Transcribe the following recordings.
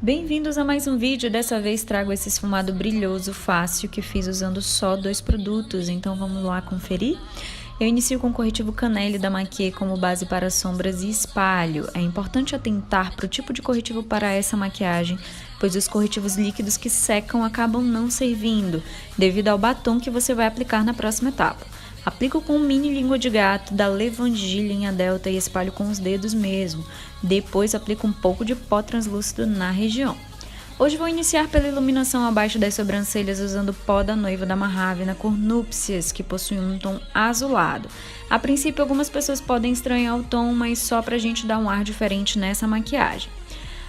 Bem-vindos a mais um vídeo. Dessa vez trago esse esfumado brilhoso fácil que fiz usando só 2 produtos, então vamos lá conferir? Eu inicio com o corretivo Canelle da Maquet como base para sombras e espalho. É importante atentar para o tipo de corretivo para essa maquiagem, pois os corretivos líquidos que secam acabam não servindo, devido ao batom que você vai aplicar na próxima etapa. Aplico com um mini língua de gato da Levangé linha Delta e espalho com os dedos mesmo. Depois aplico um pouco de pó translúcido na região. Hoje vou iniciar pela iluminação abaixo das sobrancelhas usando o pó da noiva da Mojave na cor Núpcias, que possui um tom azulado. A princípio algumas pessoas podem estranhar o tom, mas só pra gente dar um ar diferente nessa maquiagem.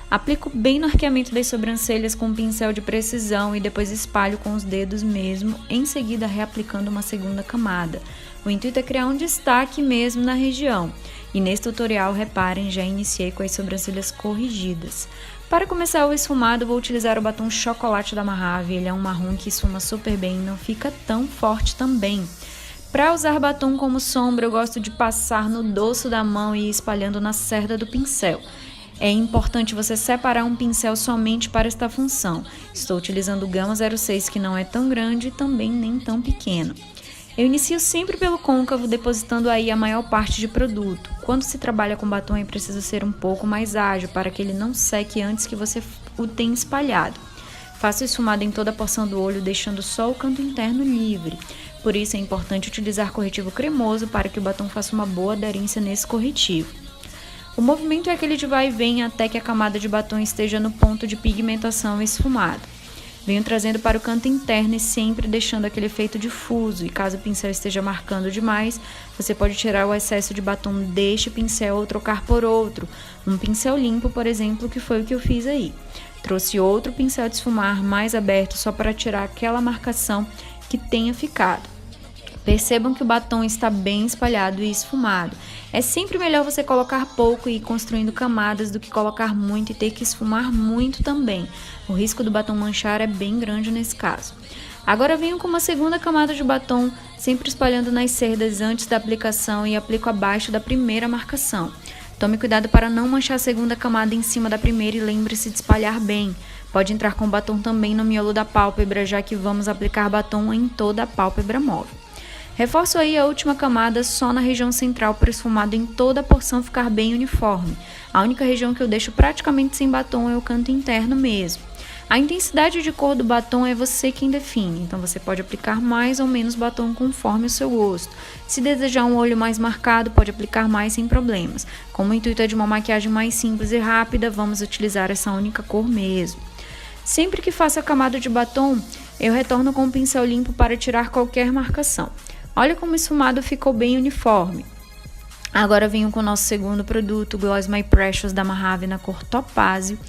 Aplico bem no arqueamento das sobrancelhas com um pincel de precisão e depois espalho com os dedos mesmo, em seguida reaplicando uma segunda camada. O intuito é criar um destaque mesmo na região. E nesse tutorial, reparem, já iniciei com as sobrancelhas corrigidas. Para começar o esfumado, vou utilizar o batom Chocolate da Mojave. Ele é um marrom que esfuma super bem e não fica tão forte também. Para usar batom como sombra, eu gosto de passar no dorso da mão e ir espalhando na cerda do pincel. É importante você separar um pincel somente para esta função. Estou utilizando o Gama 06, que não é tão grande e também nem tão pequeno. Eu inicio sempre pelo côncavo, depositando aí a maior parte de produto. Quando se trabalha com batom, é preciso ser um pouco mais ágil, para que ele não seque antes que você o tenha espalhado. Faço o esfumado em toda a porção do olho, deixando só o canto interno livre. Por isso é importante utilizar corretivo cremoso para que o batom faça uma boa aderência nesse corretivo. O movimento é aquele de vai e vem até que a camada de batom esteja no ponto de pigmentação esfumado. Venho trazendo para o canto interno e sempre deixando aquele efeito difuso, e caso o pincel esteja marcando demais, você pode tirar o excesso de batom deste pincel ou trocar por outro. Um pincel limpo, por exemplo, que foi o que eu fiz aí. Trouxe outro pincel de esfumar mais aberto só para tirar aquela marcação que tenha ficado. Percebam que o batom está bem espalhado e esfumado. É sempre melhor você colocar pouco e ir construindo camadas do que colocar muito e ter que esfumar muito também. O risco do batom manchar é bem grande nesse caso. Agora venho com uma segunda camada de batom, sempre espalhando nas cerdas antes da aplicação e aplico abaixo da primeira marcação. Tome cuidado para não manchar a segunda camada em cima da primeira e lembre-se de espalhar bem. Pode entrar com batom também no miolo da pálpebra, já que vamos aplicar batom em toda a pálpebra móvel. Reforço aí a última camada só na região central para o esfumado em toda a porção ficar bem uniforme. A única região que eu deixo praticamente sem batom é o canto interno mesmo. A intensidade de cor do batom é você quem define, então você pode aplicar mais ou menos batom conforme o seu gosto. Se desejar um olho mais marcado, pode aplicar mais sem problemas. Como o intuito é de uma maquiagem mais simples e rápida, vamos utilizar essa única cor mesmo. Sempre que faço a camada de batom, eu retorno com um pincel limpo para tirar qualquer marcação. Olha como o esfumado ficou bem uniforme. Agora venho com o nosso segundo produto, o Gloss My Precious da Mojave na cor Topázio.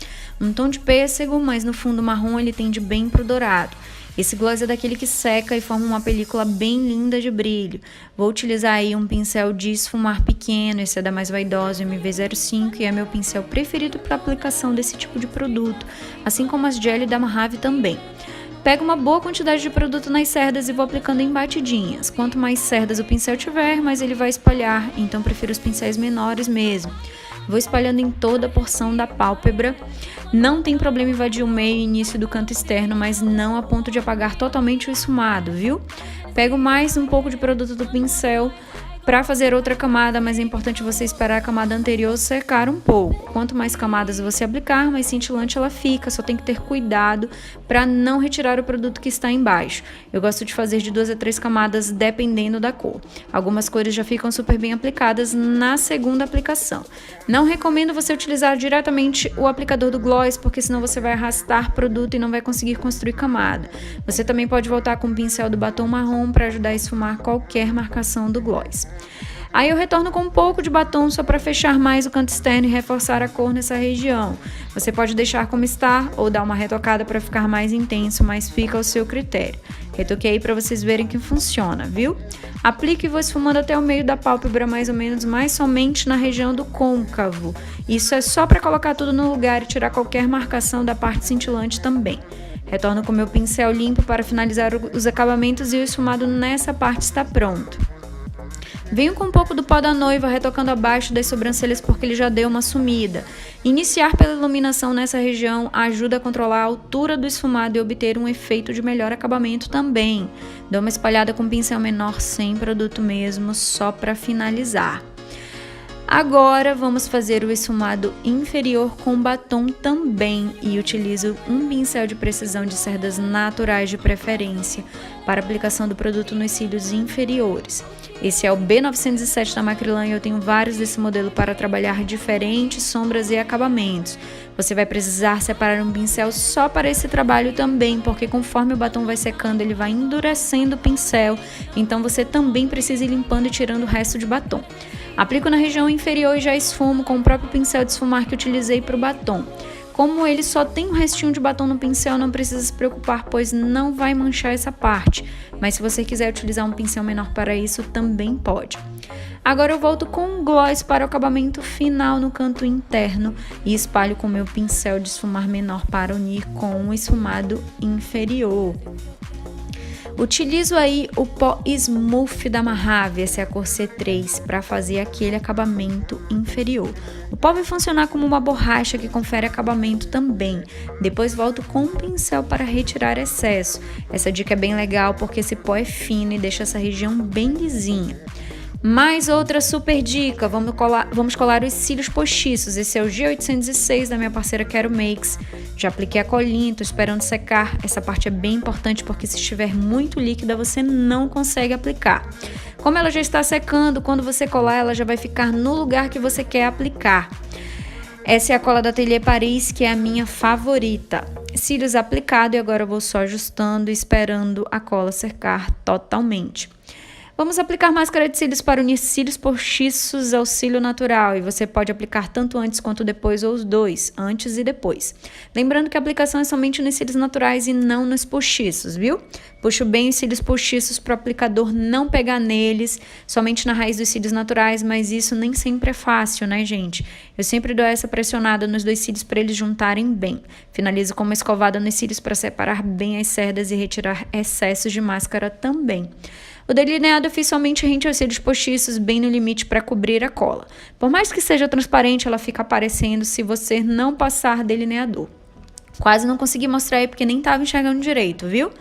Um tom de pêssego, mas no fundo marrom ele tende bem pro dourado. Esse gloss é daquele que seca e forma uma película bem linda de brilho. Vou utilizar aí um pincel de esfumar pequeno, esse é da Mais Vaidosa MV05 e é meu pincel preferido para aplicação desse tipo de produto, assim como as Jelly da Mojave também. Pego uma boa quantidade de produto nas cerdas e vou aplicando em batidinhas. Quanto mais cerdas o pincel tiver, mais ele vai espalhar, então prefiro os pincéis menores mesmo. Vou espalhando em toda a porção da pálpebra. Não tem problema invadir o meio e início do canto externo, mas não a ponto de apagar totalmente o esfumado, viu? Pego mais um pouco de produto do pincel para fazer outra camada, mas é importante você esperar a camada anterior secar um pouco. Quanto mais camadas você aplicar, mais cintilante ela fica, só tem que ter cuidado para não retirar o produto que está embaixo. Eu gosto de fazer de 2 a 3 camadas dependendo da cor. Algumas cores já ficam super bem aplicadas na segunda aplicação. Não recomendo você utilizar diretamente o aplicador do gloss, porque senão você vai arrastar produto e não vai conseguir construir camada. Você também pode voltar com o pincel do batom marrom para ajudar a esfumar qualquer marcação do gloss. Aí eu retorno com um pouco de batom só para fechar mais o canto externo e reforçar a cor nessa região. Você pode deixar como está ou dar uma retocada para ficar mais intenso, mas fica ao seu critério. Retoquei para vocês verem que funciona, viu? Aplique e vou esfumando até o meio da pálpebra mais ou menos, mas somente na região do côncavo. Isso é só para colocar tudo no lugar e tirar qualquer marcação da parte cintilante também. Retorno com meu pincel limpo para finalizar os acabamentos e o esfumado nessa parte está pronto. Venho com um pouco do pó da noiva, retocando abaixo das sobrancelhas porque ele já deu uma sumida. Iniciar pela iluminação nessa região ajuda a controlar a altura do esfumado e obter um efeito de melhor acabamento também. Dou uma espalhada com um pincel menor sem produto mesmo, só para finalizar. Agora vamos fazer o esfumado inferior com batom também e utilizo um pincel de precisão de cerdas naturais de preferência para aplicação do produto nos cílios inferiores. Esse é o B907 da Macrylan e eu tenho vários desse modelo para trabalhar diferentes sombras e acabamentos. Você vai precisar separar um pincel só para esse trabalho também, porque conforme o batom vai secando ele vai endurecendo o pincel, então você também precisa ir limpando e tirando o resto de batom. Aplico na região inferior e já esfumo com o próprio pincel de esfumar que utilizei para o batom. Como ele só tem um restinho de batom no pincel, não precisa se preocupar, pois não vai manchar essa parte. Mas se você quiser utilizar um pincel menor para isso, também pode. Agora eu volto com um gloss para o acabamento final no canto interno e espalho com o meu pincel de esfumar menor para unir com o esfumado inferior. Utilizo aí o pó Smooth da Mojave, essa é a cor C3, para fazer aquele acabamento inferior. O pó vai funcionar como uma borracha que confere acabamento também. Depois volto com um pincel para retirar excesso. Essa dica é bem legal porque esse pó é fino e deixa essa região bem lisinha. Mais outra super dica, vamos colar os cílios postiços. Esse é o G806 da minha parceira Quero Makes. Já apliquei a colinha, tô esperando secar. Essa parte é bem importante porque se estiver muito líquida você não consegue aplicar. Como ela já está secando, quando você colar ela já vai ficar no lugar que você quer aplicar. Essa é a cola da Atelier Paris, que é a minha favorita. Cílios aplicado e agora eu vou só ajustando e esperando a cola secar totalmente. Vamos aplicar máscara de cílios para unir cílios postiços ao cílio natural e você pode aplicar tanto antes quanto depois ou os dois, antes e depois. Lembrando que a aplicação é somente nos cílios naturais e não nos postiços, viu? Puxo bem os cílios postiços para o aplicador não pegar neles, somente na raiz dos cílios naturais, mas isso nem sempre é fácil, né, gente? Eu sempre dou essa pressionada nos dois cílios para eles juntarem bem. Finalizo com uma escovada nos cílios para separar bem as cerdas e retirar excessos de máscara também. O delineado eu fiz somente rente aos cílios postiços, bem no limite para cobrir a cola. Por mais que seja transparente, ela fica aparecendo se você não passar delineador. Quase não consegui mostrar aí porque nem estava enxergando direito, viu?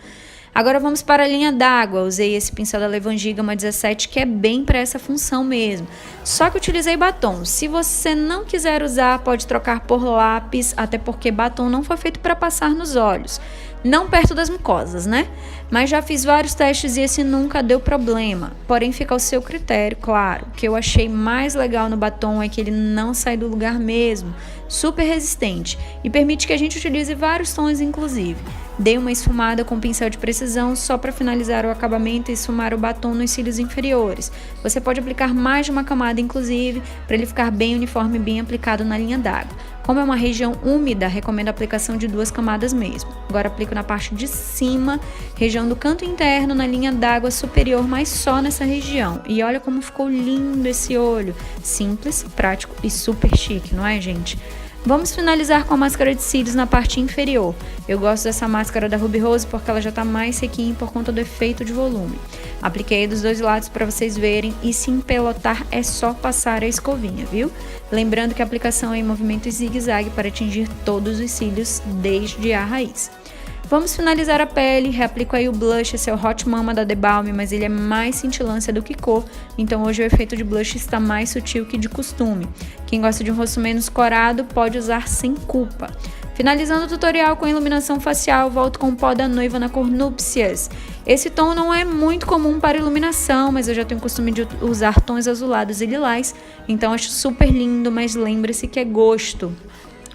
Agora vamos para a linha d'água. Usei esse pincel da Levangie Gama 17, que é bem para essa função mesmo. Só que utilizei batom. Se você não quiser usar, pode trocar por lápis, até porque batom não foi feito para passar nos olhos. Não perto das mucosas, né? Mas já fiz vários testes e esse nunca deu problema. Porém, fica ao seu critério, claro. O que eu achei mais legal no batom é que ele não sai do lugar mesmo. Super resistente e permite que a gente utilize vários tons, inclusive. Dei uma esfumada com pincel de precisão só para finalizar o acabamento e esfumar o batom nos cílios inferiores. Você pode aplicar mais de uma camada, inclusive, para ele ficar bem uniforme e bem aplicado na linha d'água. Como é uma região úmida, recomendo a aplicação de 2 camadas mesmo. Agora aplico na parte de cima, região do canto interno, na linha d'água superior, mas só nessa região. E olha como ficou lindo esse olho. Simples, prático e super chique, não é, gente? Vamos finalizar com a máscara de cílios na parte inferior. Eu gosto dessa máscara da Ruby Rose porque ela já está mais sequinha por conta do efeito de volume. Apliquei dos dois lados para vocês verem e se empelotar é só passar a escovinha, viu? Lembrando que a aplicação é em movimento zigue-zague para atingir todos os cílios desde a raiz. Vamos finalizar a pele, reaplico aí o blush, esse é o Hot Mama da The Balm, mas ele é mais cintilância do que cor, então hoje o efeito de blush está mais sutil que de costume. Quem gosta de um rosto menos corado pode usar sem culpa. Finalizando o tutorial com iluminação facial, volto com o pó da noiva na cor Núpcias. Esse tom não é muito comum para iluminação, mas eu já tenho o costume de usar tons azulados e lilás, então acho super lindo, mas lembre-se que é gosto.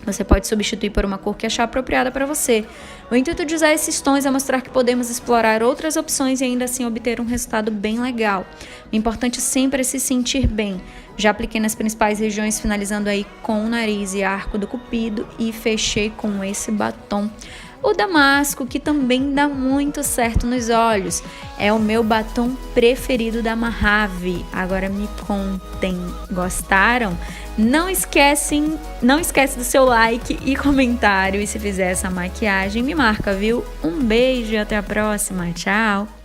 Você pode substituir por uma cor que achar apropriada para você. O intuito de usar esses tons é mostrar que podemos explorar outras opções e ainda assim obter um resultado bem legal. O importante sempre é se sentir bem. Já apliquei nas principais regiões, finalizando aí com o nariz e arco do cupido e fechei com esse batom. O damasco, que também dá muito certo nos olhos, é o meu batom preferido da Mojave. Agora me contem, gostaram? Não esquece do seu like e comentário. E se fizer essa maquiagem, me marca, viu? Um beijo e até a próxima. Tchau!